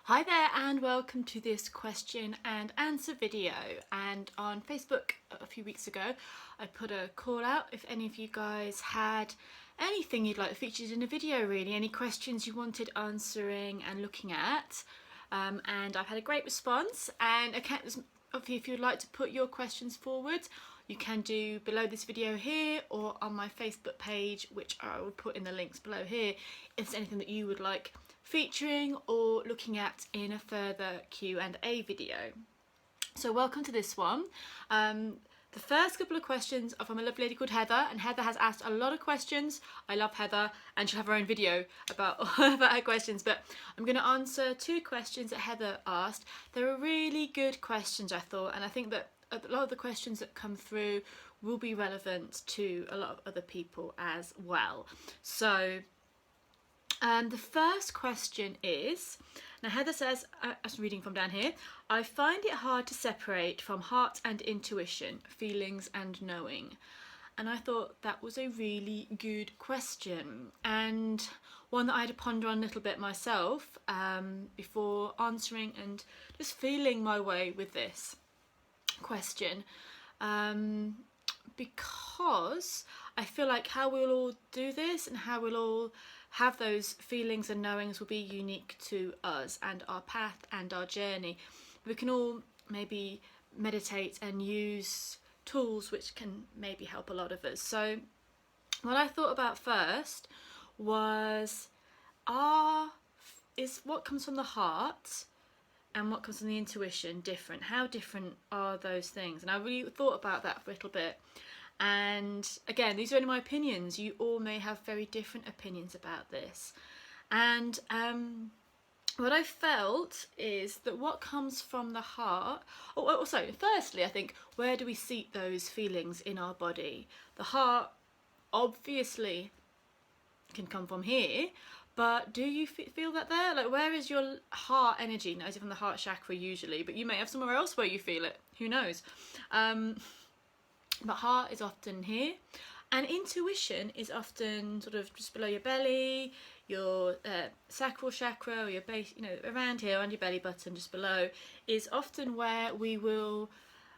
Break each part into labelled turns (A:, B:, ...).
A: Hi there and welcome to this question and answer video. And on Facebook a few weeks ago I put a call out if any of you guys had anything you'd like featured in a video, really, any questions you wanted answering and looking at. And I've had a great response, and if you'd like to put your questions forward, you can do below this video here or on my Facebook page, which I will put in the links below here, if there's anything that you would like featuring or looking at in a further Q&A video. So welcome to this one. The first couple of questions are from a lovely lady called Heather, and Heather has asked a lot of questions. I love Heather, and she'll have her own video about her questions, but I'm going to answer two questions that Heather asked. They were really good questions, I thought, and I think that a lot of the questions that come through will be relevant to a lot of other people as well. So the first question is, now Heather says, I'm reading from down here, I find it hard to separate from heart and intuition, feelings and knowing. And I thought that was a really good question, and one that I had to ponder on a little bit myself before answering and just feeling my way with this question. Because I feel like how we'll all do this and how we'll all have those feelings and knowings will be unique to us and our path and our journey. We can all maybe meditate and use tools which can maybe help a lot of us. So what I thought about first was, is what comes from the heart and what comes from the intuition different? How different are those things? And I really thought about that for a little bit. And again, these are only my opinions. You all may have very different opinions about this. And what I felt is that what comes from the heart, also, firstly, I think, where do we seat those feelings in our body? The heart obviously can come from here, but do you feel that there? Like, where is your heart energy? Now, it's from the heart chakra usually, but you may have somewhere else where you feel it. Who knows? But heart is often here, and intuition is often sort of just below your belly, your sacral chakra, or your base, around here, on your belly button, just below, is often where we will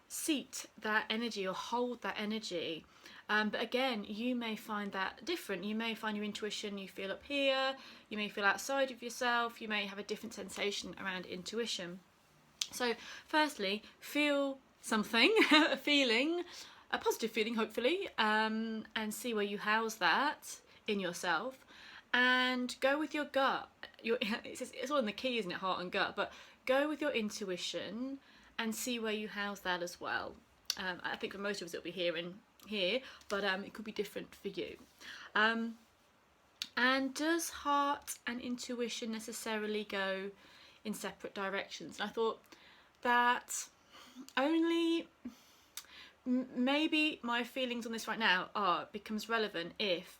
A: seat that energy or hold that energy. But again, you may find that different. You may find your intuition you feel up here, you may feel outside of yourself, you may have a different sensation around intuition. So firstly, feel something, a feeling, a positive feeling hopefully, and see where you house that in yourself, and go with your gut. It's all in the key, isn't it, heart and gut, but go with your intuition and see where you house that as well. I think for most of us it'll be here and here, but it could be different for you. And does heart and intuition necessarily go in separate directions? And I thought that only maybe my feelings on this right now becomes relevant if,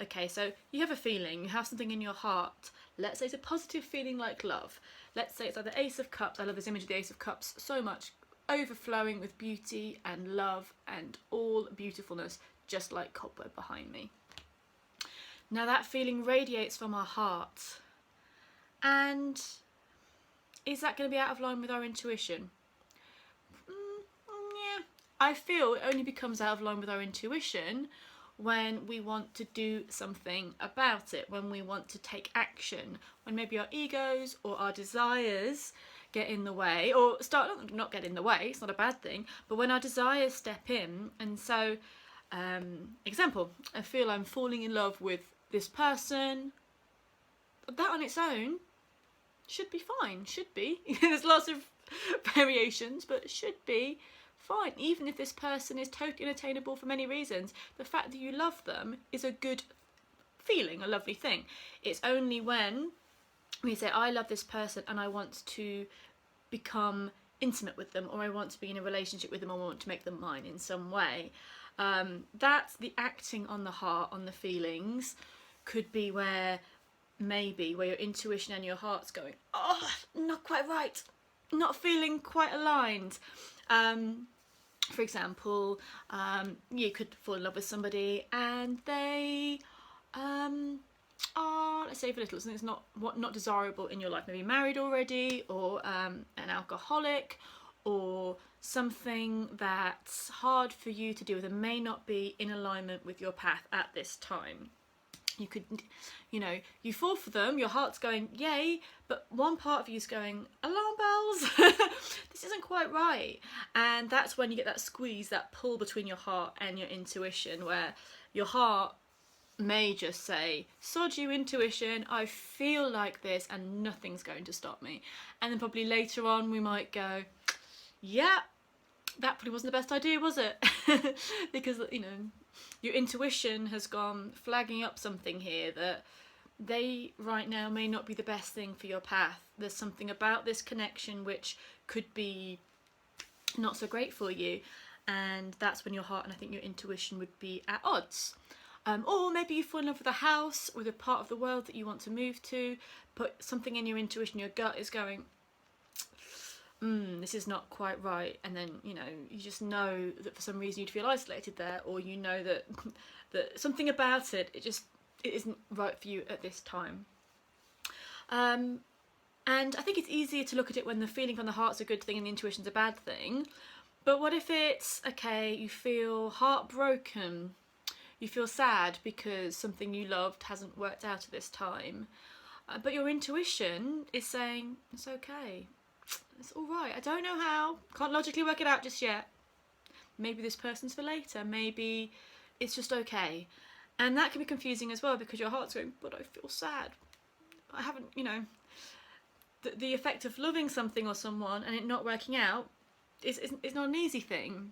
A: okay, so you have a feeling, you have something in your heart, let's say it's a positive feeling like love, let's say it's like the Ace of Cups. I love this image of the Ace of Cups so much, overflowing with beauty and love and all beautifulness, just like cobweb behind me. Now that feeling radiates from our heart, and is that going to be out of line with our intuition? Yeah, I feel it only becomes out of line with our intuition when we want to do something about it, when we want to take action, when maybe our egos or our desires get in the way, or not get in the way, it's not a bad thing, but when our desires step in. And so, example, I feel I'm falling in love with this person. That on its own should be fine, should be. There's lots of variations, but should be fine. Even if this person is totally unattainable for many reasons, the fact that you love them is a good feeling, a lovely thing. It's only when we say, I love this person and I want to become intimate with them, or I want to be in a relationship with them, or I want to make them mine in some way. That's the acting on the heart, on the feelings, could be where your intuition and your heart's going, oh, not quite right, not feeling quite aligned. For example, you could fall in love with somebody and they let's say for little, something that's not desirable in your life, maybe married already, or an alcoholic, or something that's hard for you to deal with and may not be in alignment with your path at this time. You could, you fall for them, your heart's going, yay, but one part of you's going, alarm bells, this isn't quite right. And that's when you get that squeeze, that pull between your heart and your intuition, where your heart may just say, sod you intuition, I feel like this and nothing's going to stop me. And then probably later on we might go, yeah, that probably wasn't the best idea, was it? Because, your intuition has gone flagging up something here that they right now may not be the best thing for your path. There's something about this connection which could be not so great for you, and that's when your heart and I think your intuition would be at odds. Or maybe you fall in love with a house, with a part of the world that you want to move to, but something in your intuition, your gut is going, this is not quite right, and then you just know that for some reason you'd feel isolated there, or you know that that something about it isn't right for you at this time. And I think it's easier to look at it when the feeling from the heart's a good thing and the intuition's a bad thing. But what if it's okay, you feel heartbroken, you feel sad because something you loved hasn't worked out at this time, but your intuition is saying it's okay. It's all right. I don't know how. Can't logically work it out just yet. Maybe this person's for later. Maybe it's just okay. And that can be confusing as well, because your heart's going, but I feel sad. I haven't, the effect of loving something or someone and it not working out is not an easy thing.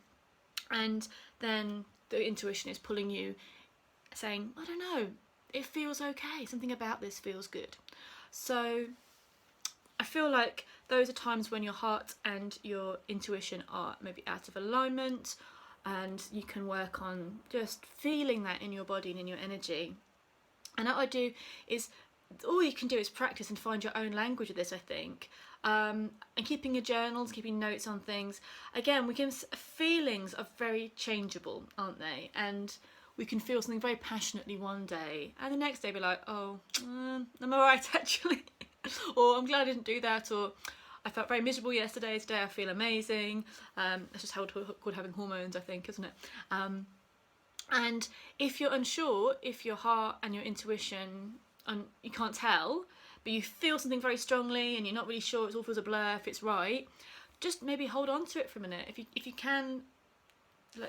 A: And then the intuition is pulling you, saying, I don't know, it feels okay. Something about this feels good. So I feel like those are times when your heart and your intuition are maybe out of alignment, and you can work on just feeling that in your body and in your energy. And what I do is, all you can do is practice and find your own language of this, I think. And keeping your journals, keeping notes on things. Again, feelings are very changeable, aren't they? And we can feel something very passionately one day, and the next day be like, oh, I'm alright actually. Or I'm glad I didn't do that, or I felt very miserable yesterday, today I feel amazing. That's just how it's called having hormones, I think, isn't it? And if you're unsure, if your heart and your intuition, you can't tell, but you feel something very strongly and you're not really sure, it all feels a blur if it's right, just maybe hold on to it for a minute. If you can,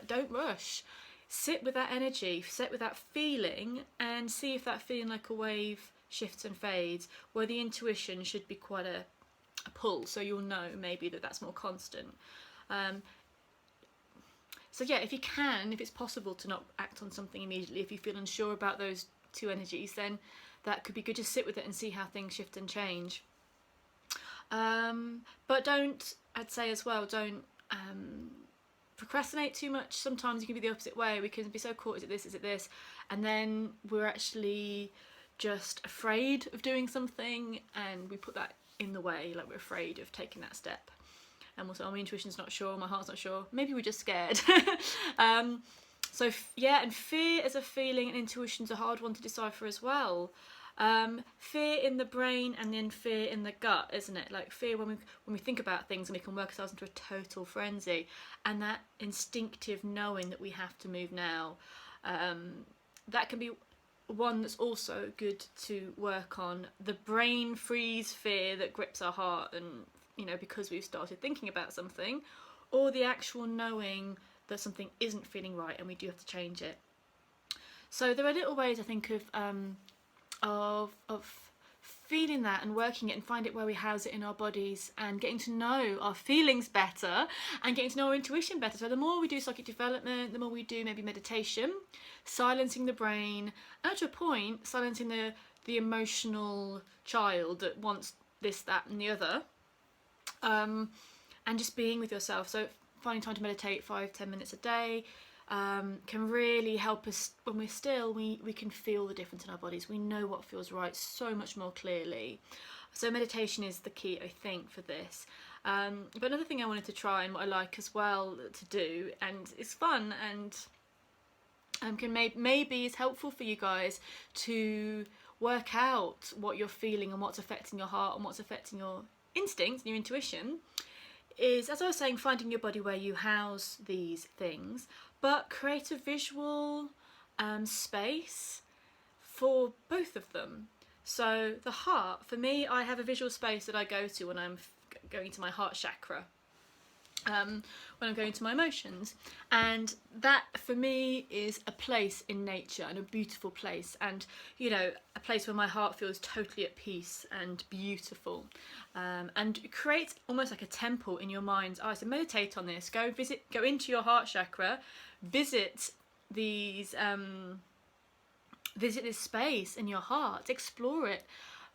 A: don't rush. Sit with that energy, sit with that feeling, and see if that feeling like a wave shifts and fades, where the intuition should be quite a pull, so you'll know maybe that's more constant. So yeah, if it's possible to not act on something immediately, if you feel unsure about those two energies, then that could be good. Just sit with it and see how things shift and change. But I'd say as well, don't procrastinate too much. Sometimes you can be the opposite way. We can be so caught, is it this, and then we're actually just afraid of doing something, and we put that in the way, like we're afraid of taking that step. And we'll say, oh, my intuition's not sure, my heart's not sure. Maybe we're just scared. So yeah, and fear as a feeling and intuition's a hard one to decipher as well. Fear in the brain and then fear in the gut, isn't it? Like fear when we think about things and we can work ourselves into a total frenzy, and that instinctive knowing that we have to move now. That can be one that's also good to work on. The brain freeze fear that grips our heart, and because we've started thinking about something, or the actual knowing that something isn't feeling right and we do have to change it. So there are little ways, I think, of feeling that and working it and find it where we house it in our bodies, and getting to know our feelings better and getting to know our intuition better. So the more we do psychic development, the more we do maybe meditation, silencing the brain, and to a point silencing the emotional child that wants this, that and the other, and just being with yourself. So finding time to meditate 5-10 minutes a day can really help us. When we're still, we can feel the difference in our bodies. We know what feels right so much more clearly. So meditation is the key, I think, for this. But another thing I wanted to try, and what I like as well to do, and it's fun and can maybe is helpful for you guys, to work out what you're feeling and what's affecting your heart and what's affecting your instincts and your intuition is, as I was saying, finding your body where you house these things, but create a visual space for both of them. So the heart, for me, I have a visual space that I go to when I'm going to my heart chakra, when I'm going to my emotions, and that for me is a place in nature and a beautiful place, and you know, a place where my heart feels totally at peace and beautiful, and it creates almost like a temple in your mind's eye. So meditate on this, go into your heart chakra, visit these visit this space in your heart, explore it.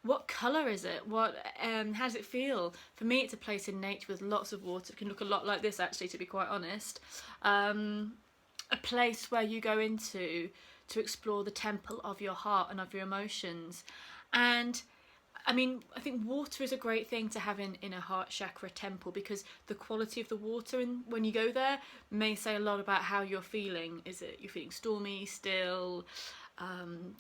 A: What colour is it? How does it feel? For me, it's a place in nature with lots of water. It can look a lot like this, actually, to be quite honest. A place where you go into to explore the temple of your heart and of your emotions. And I mean, I think water is a great thing to have in a heart chakra temple, because the quality of the water when you go there may say a lot about how you're feeling. Is it you're feeling stormy, still,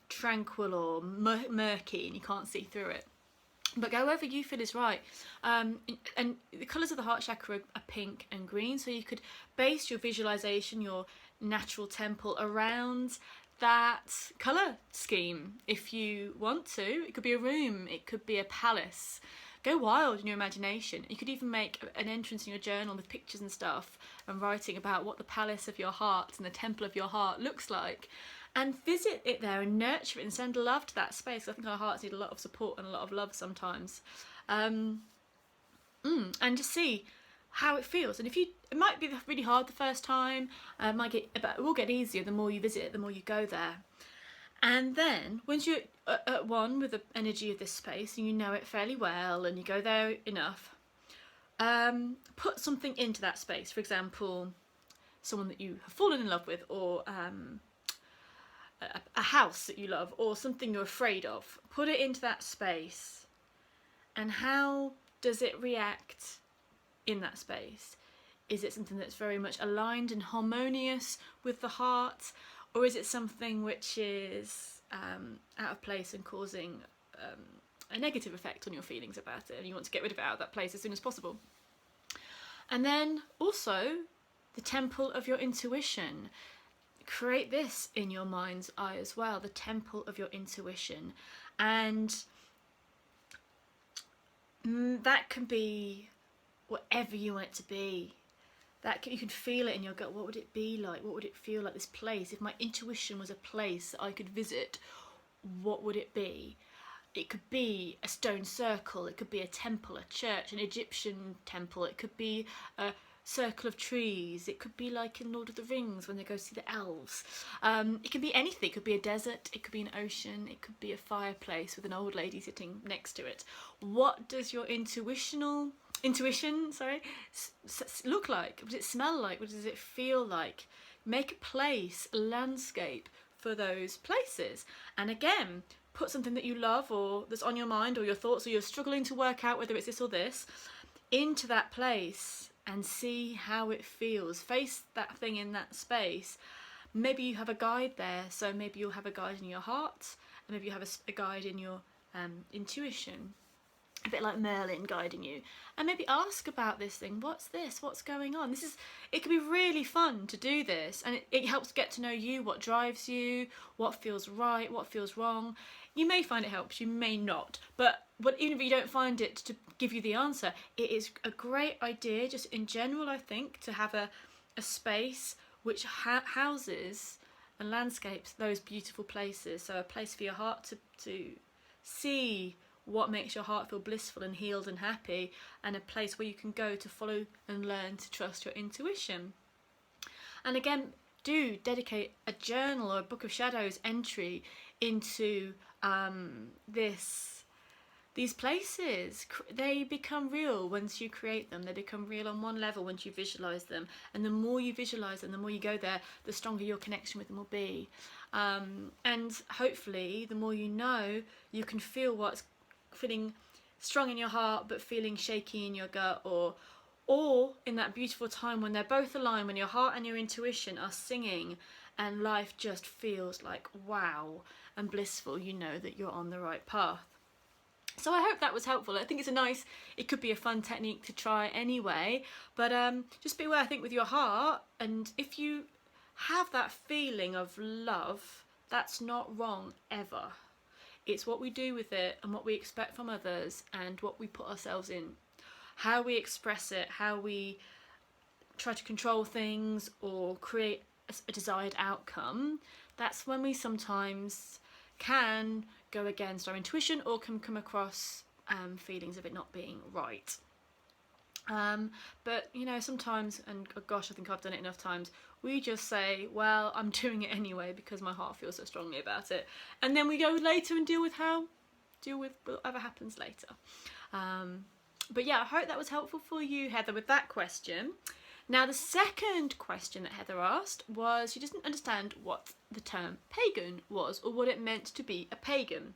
A: tranquil, or murky and you can't see through it? But however you feel is right. And the colours of the heart chakra are pink and green, so you could base your visualisation, your natural temple, around that colour scheme if you want to. It could be a room, it could be a palace. Go wild in your imagination. You could even make an entrance in your journal with pictures and stuff and writing about what the palace of your heart and the temple of your heart looks like, and visit it there and nurture it and send love to that space. I think our hearts need a lot of support and a lot of love sometimes, and just see how it feels. And it might be really hard the first time, but it will get easier the more you visit it, the more you go there. And then once you're at one with the energy of this space and you know it fairly well and you go there enough, put something into that space. For example, someone that you have fallen in love with, or a house that you love, or something you're afraid of. Put it into that space, and how does it react in that space? Is it something that's very much aligned and harmonious with the heart, or is it something which is out of place and causing a negative effect on your feelings about it, and you want to get rid of it out of that place as soon as possible? And then also the temple of your intuition. Create this in your mind's eye as well, the temple of your intuition. And that can be whatever you want it to be. You can feel it in your gut. What would it be like? What would it feel like, this place? If my intuition was a place that I could visit, what would it be? It could be a stone circle, it could be a temple, a church, an Egyptian temple, it could be a circle of trees, it could be like in Lord of the Rings when they go see the elves. It can be anything. It could be a desert, it could be an ocean, it could be a fireplace with an old lady sitting next to it. What does your intuition look like? What does it smell like? What does it feel like? Make a place, a landscape for those places. And again, put something that you love or that's on your mind, or your thoughts, or you're struggling to work out whether it's this or this, into that place and see how it feels. Face that thing in that space. Maybe you have a guide there, so maybe you'll have a guide in your heart, and maybe you have a guide in your intuition, a bit like Merlin guiding you. And maybe ask about this thing. What's this? What's going on? It can be really fun to do this, and it helps get to know you, what drives you, what feels right, what feels wrong. You may find it helps, you may not, but even if you don't find it to give you the answer, it is a great idea, just in general, I think, to have a space which houses and landscapes those beautiful places. So a place for your heart to see what makes your heart feel blissful and healed and happy, and a place where you can go to follow and learn to trust your intuition. And again, do dedicate a journal or a Book of Shadows entry into these places. They become real once you create them. They become real on one level once you visualize them, and the more you visualize them, the more you go there, the stronger your connection with them will be. And hopefully the more you know, you can feel what's feeling strong in your heart but feeling shaky in your gut, or in that beautiful time when they're both aligned, when your heart and your intuition are singing and life just feels like wow and blissful. You know that you're on the right path. So I hope that was helpful. I think it could be a fun technique to try anyway, but just be aware, I think, with your heart, and if you have that feeling of love, that's not wrong ever. It's what we do with it and what we expect from others and what we put ourselves in. How we express it, how we try to control things or create a desired outcome, that's when we sometimes can go against our intuition or can come across feelings of it not being right. But you know, sometimes, and gosh, I think I've done it enough times, we just say, well, I'm doing it anyway because my heart feels so strongly about it, and then we go later and deal with whatever happens later. But yeah, I hope that was helpful for you, Heather, with that question. Now, the second question that Heather asked was she doesn't understand what the term pagan was or what it meant to be a pagan.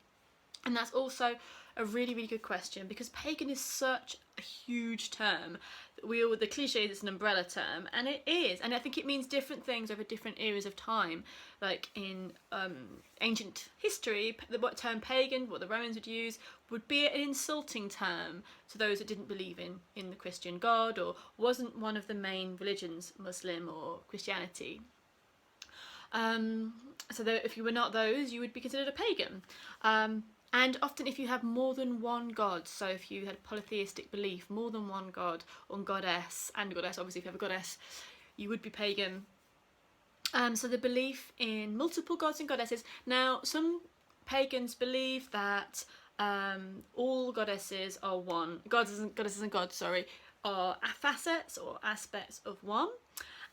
A: And that's also a really, really good question, because pagan is such a huge term. The cliche is it's an umbrella term, and it is. And I think it means different things over different eras of time. Like in ancient history, the term pagan, what the Romans would use, would be an insulting term to those that didn't believe in the Christian God or wasn't one of the main religions, Muslim or Christianity. So that if you were not those, you would be considered a pagan. And often if you have more than one god, so if you had polytheistic belief, more than one god or goddess, and goddess, obviously if you have a goddess, you would be pagan. So the belief in multiple gods and goddesses. Now, some pagans believe that all goddesses are one. Goddesses and gods, are facets or aspects of one.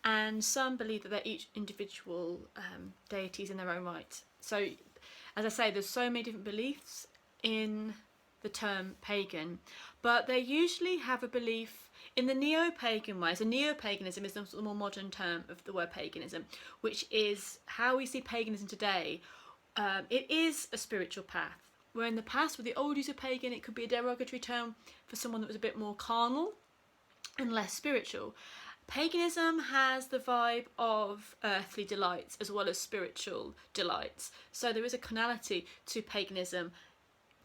A: And some believe that they're each individual deities in their own right. So, as I say, there's so many different beliefs in the term pagan, but they usually have a belief in the neo-pagan way. So neo-paganism is the more modern term of the word paganism, which is how we see paganism today. It is a spiritual path, where in the past, with the old use of pagan, it could be a derogatory term for someone that was a bit more carnal and less spiritual. Paganism has the vibe of earthly delights as well as spiritual delights. So there is a carnality to paganism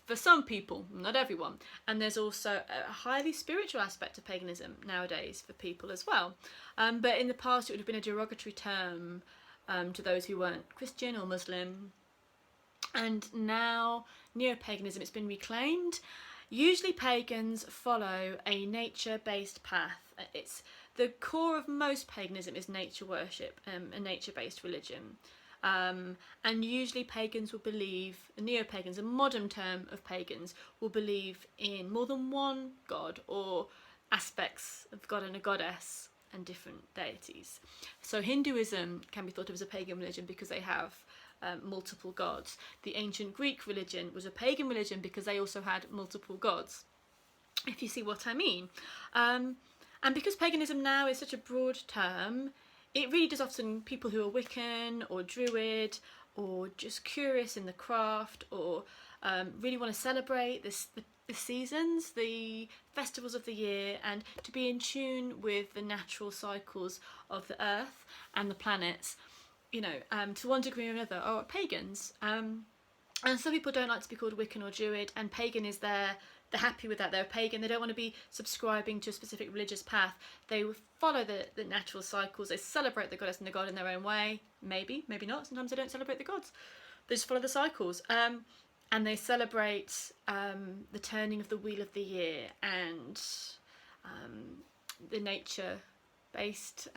A: for some people, not everyone. And there's also a highly spiritual aspect of paganism nowadays for people as well. But in the past it would have been a derogatory term to those who weren't Christian or Muslim. And now neo-paganism, it's been reclaimed. Usually pagans follow a nature-based path. It's the core of most paganism is nature worship, a nature-based religion. And usually pagans will believe, neo-pagans, a modern term of pagans, will believe in more than one god or aspects of god and a goddess and different deities. So Hinduism can be thought of as a pagan religion because they have multiple gods. The ancient Greek religion was a pagan religion because they also had multiple gods, if you see what I mean. And because paganism now is such a broad term, it really does often people who are Wiccan or Druid or just curious in the craft or really want to celebrate the seasons, the festivals of the year, and to be in tune with the natural cycles of the earth and the planets, to one degree or another, are pagans. And some people don't like to be called Wiccan or Druid, and pagan is they're happy with that. They're a pagan. They don't want to be subscribing to a specific religious path. They follow the natural cycles. They celebrate the goddess and the god in their own way. Maybe not. Sometimes they don't celebrate the gods. They just follow the cycles. And they celebrate the turning of the wheel of the year and the nature-based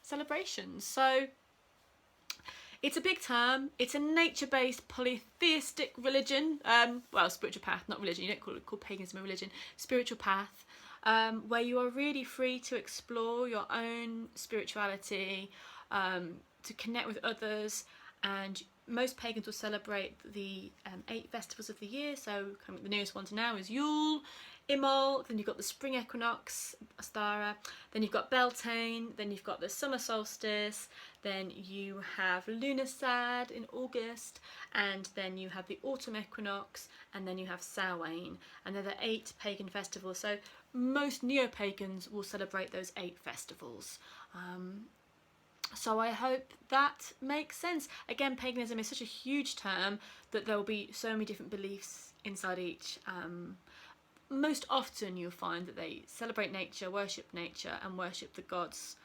A: celebrations. So it's a big term. It's a nature-based polytheistic religion. Spiritual path, not religion. You don't call paganism a religion. Spiritual path, where you are really free to explore your own spirituality, to connect with others. And most pagans will celebrate the 8 festivals of the year. So the nearest one to now is Yule, Imbolc, then you've got the spring equinox, Ostara, then you've got Beltane, then you've got the summer solstice, then you have Lughnasadh in August, and then you have the autumn equinox, and then you have Samhain, and they're the 8 pagan festivals. So most neo-pagans will celebrate those 8 festivals. So I hope that makes sense. Again, paganism is such a huge term that there will be so many different beliefs inside each. Most often you'll find that they celebrate nature, and worship the gods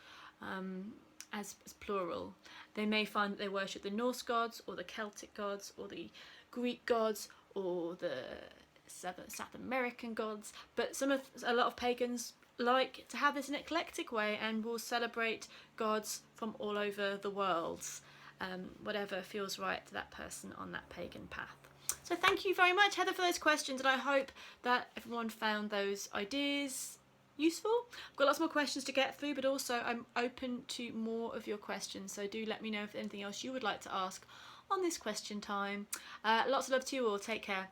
A: as plural. They may find that they worship the Norse gods or the Celtic gods or the Greek gods or the South American gods, but a lot of pagans like to have this in an eclectic way and will celebrate gods from all over the world, whatever feels right to that person on that pagan path. So thank you very much, Heather, for those questions, and I hope that everyone found those ideas useful. I've got lots more questions to get through, but also I'm open to more of your questions, so do let me know if there's anything else you would like to ask on this question time. Lots of love to you all. Take care.